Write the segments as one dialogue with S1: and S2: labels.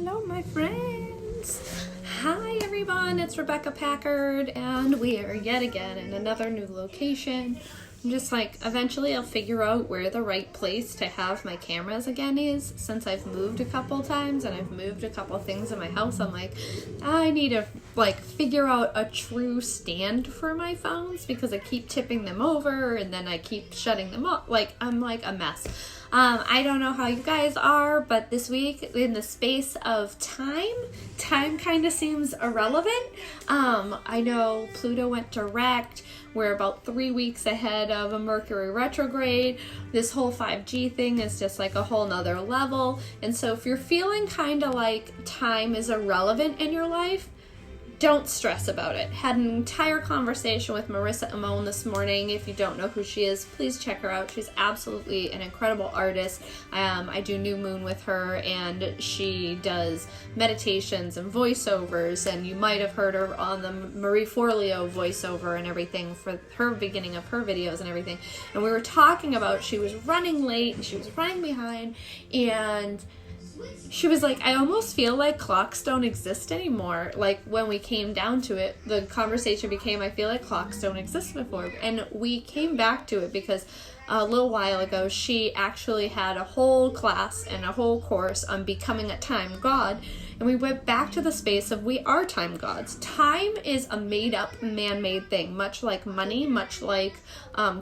S1: Hello, my friends. Hi, everyone. It's Rebecca Packard, and we are yet again in another new location. I'm just like, eventually I'll figure out where the right place to have my cameras again is, since I've moved a couple times and I've moved a couple things in my house. I'm like, I need to figure out a true stand for my phones because I keep tipping them over and then I keep shutting them up. I'm like a mess. I don't know how you guys are, but this week, in the space of time kind of seems irrelevant. I know Pluto went direct. We're about 3 weeks ahead of a Mercury retrograde. This whole 5G thing is just like a whole nother level. And so if you're feeling kind of like time is irrelevant in your life, don't stress about it. Had an entire conversation with Marissa Amon this morning. If you don't know who she is, please check her out. She's absolutely an incredible artist. I do New Moon with her, and she does meditations and voiceovers, and you might have heard her on the Marie Forleo voiceover and everything for her beginning of her videos and everything. And we were talking about she was running late and she was running behind, and she was like, I almost feel like clocks don't exist anymore. Like, when we came down to it, the conversation became, I feel like clocks don't exist before. And we came back to it because a little while ago, she actually had a whole class and a whole course on becoming a time god. And we went back to the space of we are time gods. Time is a made-up, man-made thing. Much like money, much like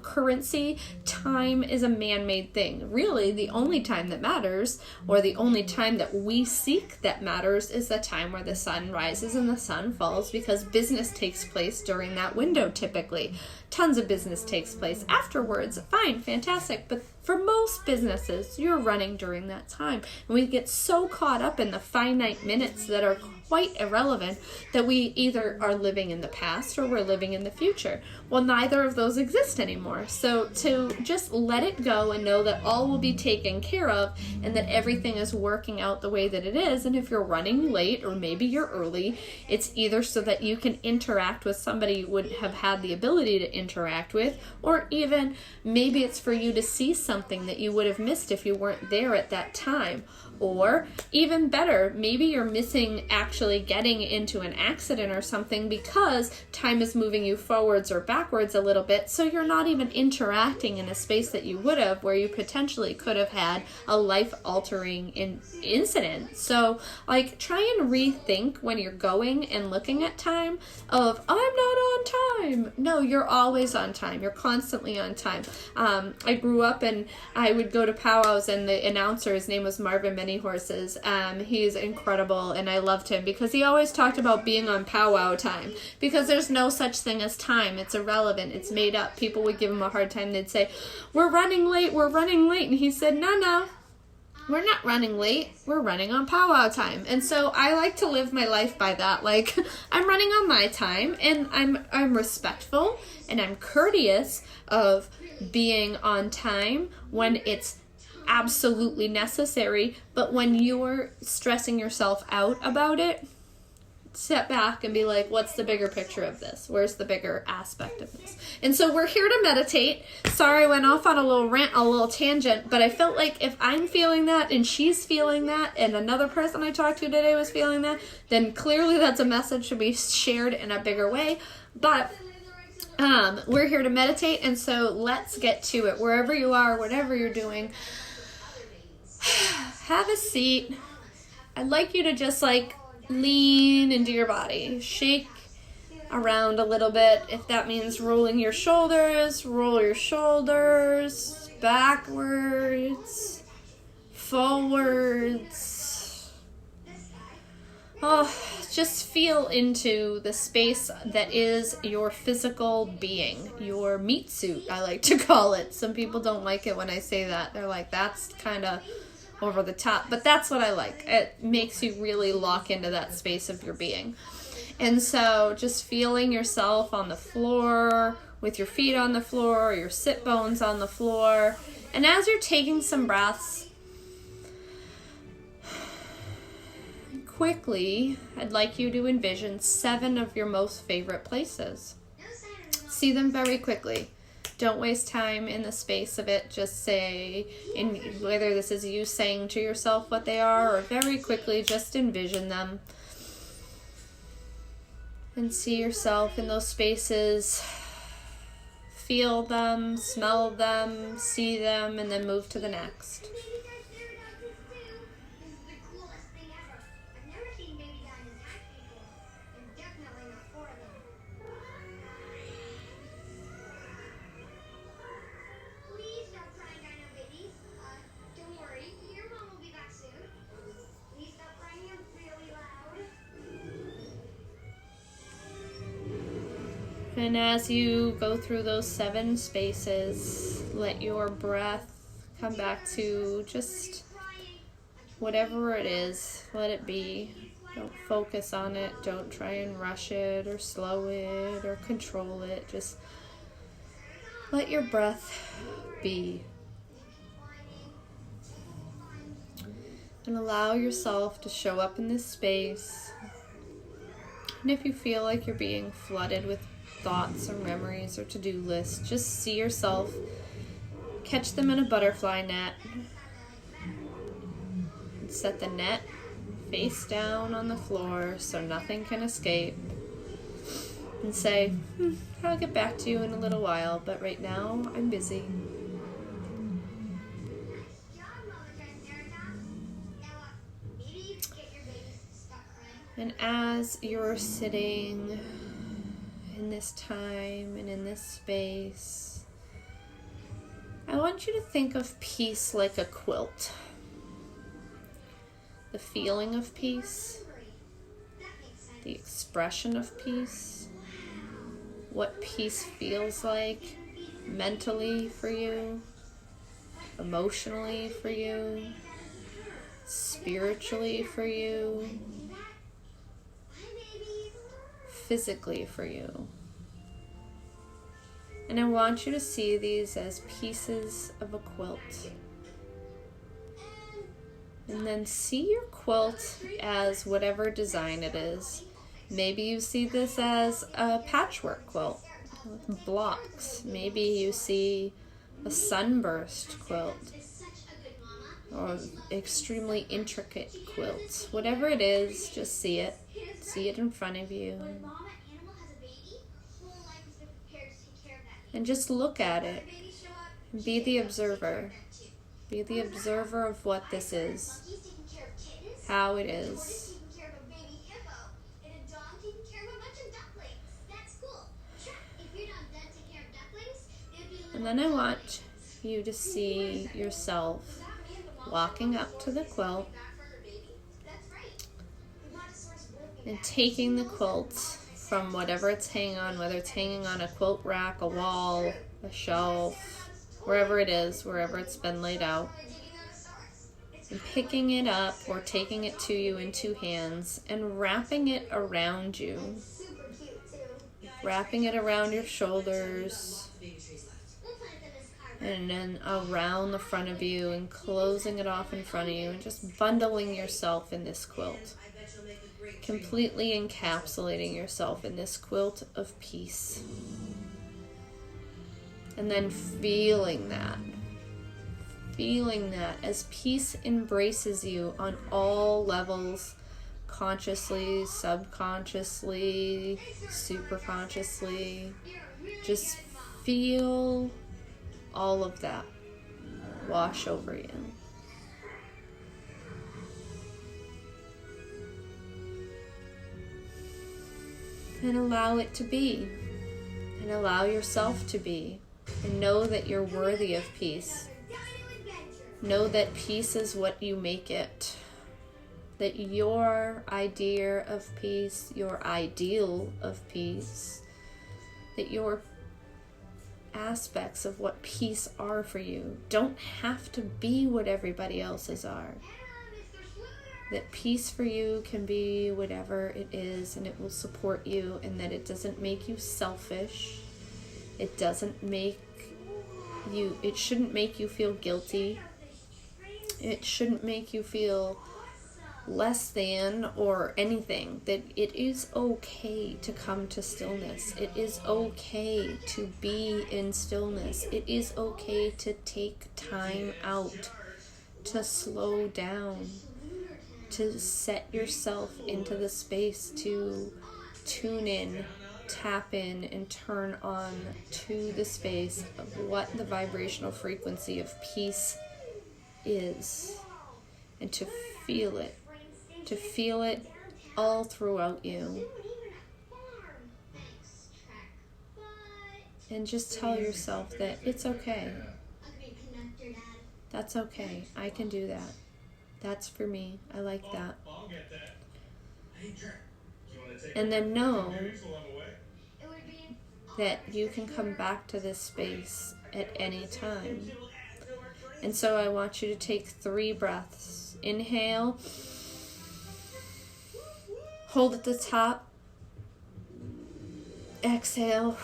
S1: currency, time is a man-made thing. Really, the only time that matters, or the only time that we seek that matters, is the time where the sun rises and the sun falls, because business takes place during that window typically. Tons of business takes place afterwards. Fine, fantastic. But for most businesses, you're running during that time. And we get so caught up in the finite minutes that are quite irrelevant that we either are living in the past or we're living in the future. Well, neither of those exist anymore. So to just let it go and know that all will be taken care of and that everything is working out the way that it is. And if you're running late or maybe you're early, it's either so that you can interact with somebody you wouldn't have had the ability to interact with, or even maybe it's for you to see something that you would have missed if you weren't there at that time. Or even better, maybe you're missing actually getting into an accident or something because time is moving you forwards or backwards a little bit, so you're not even interacting in a space that you would have, where you potentially could have had a life-altering incident. So, try and rethink when you're going and looking at time of, I'm not on time. No, you're always on time. You're constantly on time. I grew up and I would go to powwows, and the announcer, his name was Marvin Many Horses. He's incredible, and I loved him because he always talked about being on powwow time, because there's no such thing as time. It's irrelevant. It's made up. People would give him a hard time. They'd say, we're running late, and he said, no, we're not running late. We're running on powwow time. And so I like to live my life by that. I'm running on my time, and I'm respectful and I'm courteous of being on time when it's absolutely necessary. But when you're stressing yourself out about it, step back and be like, what's the bigger picture of this? Where's the bigger aspect of this? And so we're here to meditate. Sorry, I went off on a little rant, a little tangent, but I felt like if I'm feeling that and she's feeling that and another person I talked to today was feeling that, then clearly that's a message to be shared in a bigger way. But we're here to meditate, and so let's get to it. Wherever you are, whatever you're doing, have a seat. I'd like you to just lean into your body. Shake around a little bit. If that means rolling your shoulders, roll your shoulders backwards, forwards. Just feel into the space that is your physical being, your meat suit, I like to call it. Some people don't like it when I say that. They're like, that's kind of over the top, but that's what I like. It makes you really lock into that space of your being. And so just feeling yourself on the floor, with your feet on the floor, or your sit bones on the floor. And as you're taking some breaths, quickly, I'd like you to envision 7 of your most favorite places. See them very quickly. Don't waste time in the space of it. Just say, whether this is you saying to yourself what they are, or very quickly just envision them. And see yourself in those spaces. Feel them, smell them, see them, and then move to the next. And as you go through those 7 spaces, let your breath come back to just whatever it is. Let it be. Don't focus on it. Don't try and rush it or slow it or control it. Just let your breath be. And allow yourself to show up in this space. And if you feel like you're being flooded with thoughts or memories or to-do lists, just see yourself, catch them in a butterfly net, and set the net face down on the floor so nothing can escape, and say, I'll get back to you in a little while, but right now I'm busy. And as you're sitting in this time and in this space, I want you to think of peace like a quilt. The feeling of peace, the expression of peace, what peace feels like mentally for you, emotionally for you, spiritually for you, physically for you. And I want you to see these as pieces of a quilt. And then see your quilt as whatever design it is. Maybe you see this as a patchwork quilt with blocks. Maybe you see a sunburst quilt or extremely intricate quilt. Whatever it is, just see it. See it in front of you. And just look at it. Be the observer. Be the observer of what this is. How it is. And then I want you to see yourself walking up to the quilt and taking the quilt from whatever it's hanging on, whether it's hanging on a quilt rack, a wall, a shelf, wherever it is, wherever it's been laid out, and picking it up or taking it to you in 2 hands and wrapping it around you. Wrapping it around your shoulders and then around the front of you and closing it off in front of you and just bundling yourself in this quilt. Completely encapsulating yourself in this quilt of peace. And then feeling that as peace embraces you on all levels, consciously, subconsciously, superconsciously. Just feel all of that wash over you. And allow it to be. And allow yourself to be. And know that you're worthy of peace. Know that peace is what you make it. That your idea of peace, your ideal of peace, that your aspects of what peace are for you don't have to be what everybody else's are. That peace for you can be whatever it is, and it will support you, and that it doesn't make you selfish. It shouldn't make you feel guilty. It shouldn't make you feel less than or anything, that it is okay to come to stillness. It is okay to be in stillness. It is okay to take time out, to slow down, to set yourself into the space to tune in, tap in, and turn on to the space of what the vibrational frequency of peace is, and to feel it all throughout you. And just tell yourself that it's okay. That's okay. I can do that. That's for me. I like that. And then know that you can come back to this space at any time. And so I want you to take 3 breaths. Inhale. Hold at the top. Exhale.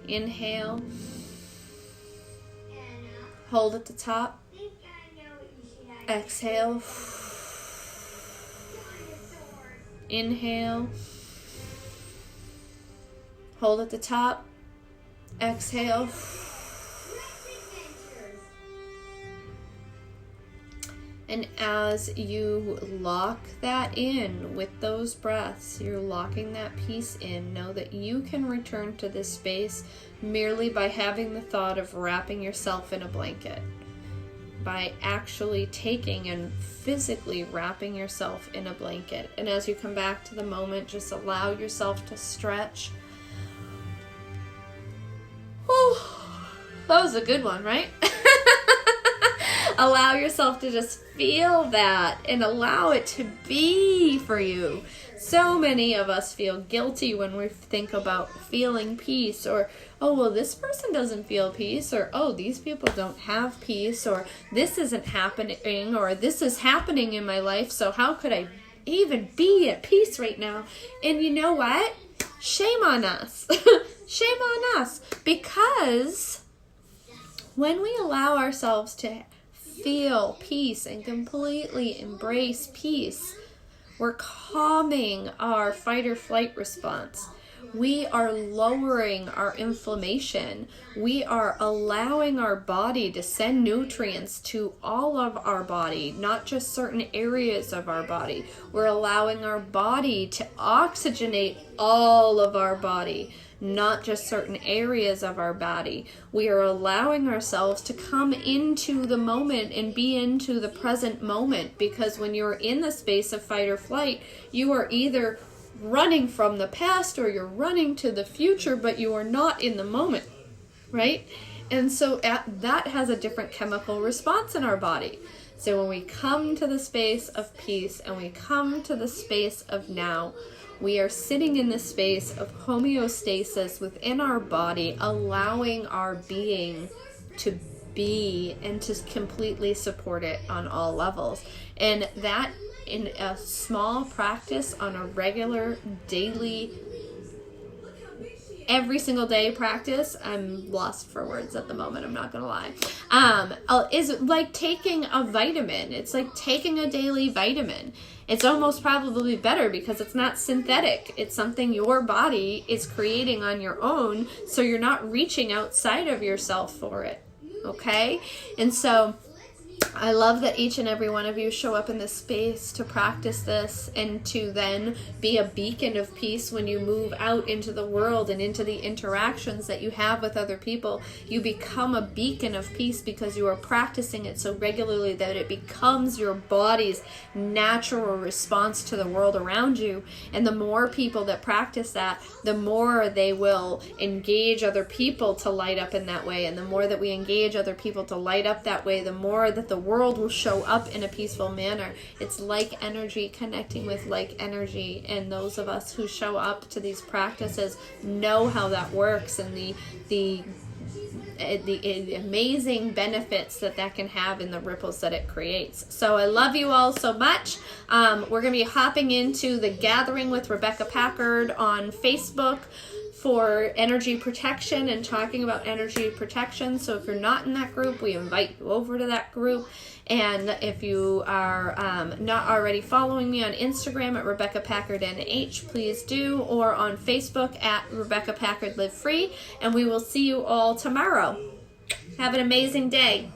S1: Inhale. Hold at the top. Exhale. Inhale. Hold at the top. Exhale. And as you lock that in with those breaths, you're locking that peace in. Know that you can return to this space merely by having the thought of wrapping yourself in a blanket. By actually taking and physically wrapping yourself in a blanket. And as you come back to the moment, just allow yourself to stretch. Whew. That was a good one, right? Allow yourself to just feel that and allow it to be for you. So many of us feel guilty when we think about feeling peace, or, oh, well, this person doesn't feel peace, or, oh, these people don't have peace, or this isn't happening, or this is happening in my life, so how could I even be at peace right now? And you know what? Shame on us. Shame on us. Because when we allow ourselves to feel peace and completely embrace peace, we're calming our fight or flight response. We are lowering our inflammation. We are allowing our body to send nutrients to all of our body, not just certain areas of our body. We're allowing our body to oxygenate all of our body, not just certain areas of our body. We are allowing ourselves to come into the moment and be into the present moment, because when you're in the space of fight or flight, you are either running from the past or you're running to the future, but you are not in the moment, right? And so that has a different chemical response in our body. So when we come to the space of peace and we come to the space of now, we are sitting in the space of homeostasis within our body, allowing our being to be and to completely support it on all levels. And that, in a small practice on a regular, daily, every single day practice, I'm lost for words at the moment, I'm not gonna lie, is like taking a vitamin. It's like taking a daily vitamin. It's almost probably better because it's not synthetic. It's something your body is creating on your own, so you're not reaching outside of yourself for it, okay? And so I love that each and every one of you show up in this space to practice this and to then be a beacon of peace when you move out into the world and into the interactions that you have with other people. You become a beacon of peace because you are practicing it so regularly that it becomes your body's natural response to the world around you. And the more people that practice that, the more they will engage other people to light up in that way. And the more that we engage other people to light up that way, the more that the world will show up in a peaceful manner. It's like energy connecting with like energy, and those of us who show up to these practices know how that works and the amazing benefits that can have in the ripples that it creates. So I love you all so much. We're going to be hopping into the Gathering with Rebecca Packard on Facebook for energy protection and talking about energy protection. So if you're not in that group, we invite you over to that group. And if you are not already following me on Instagram at Rebecca Packard NH, please do, or on Facebook at Rebecca Packard Live Free. And we will see you all tomorrow. Have an amazing day.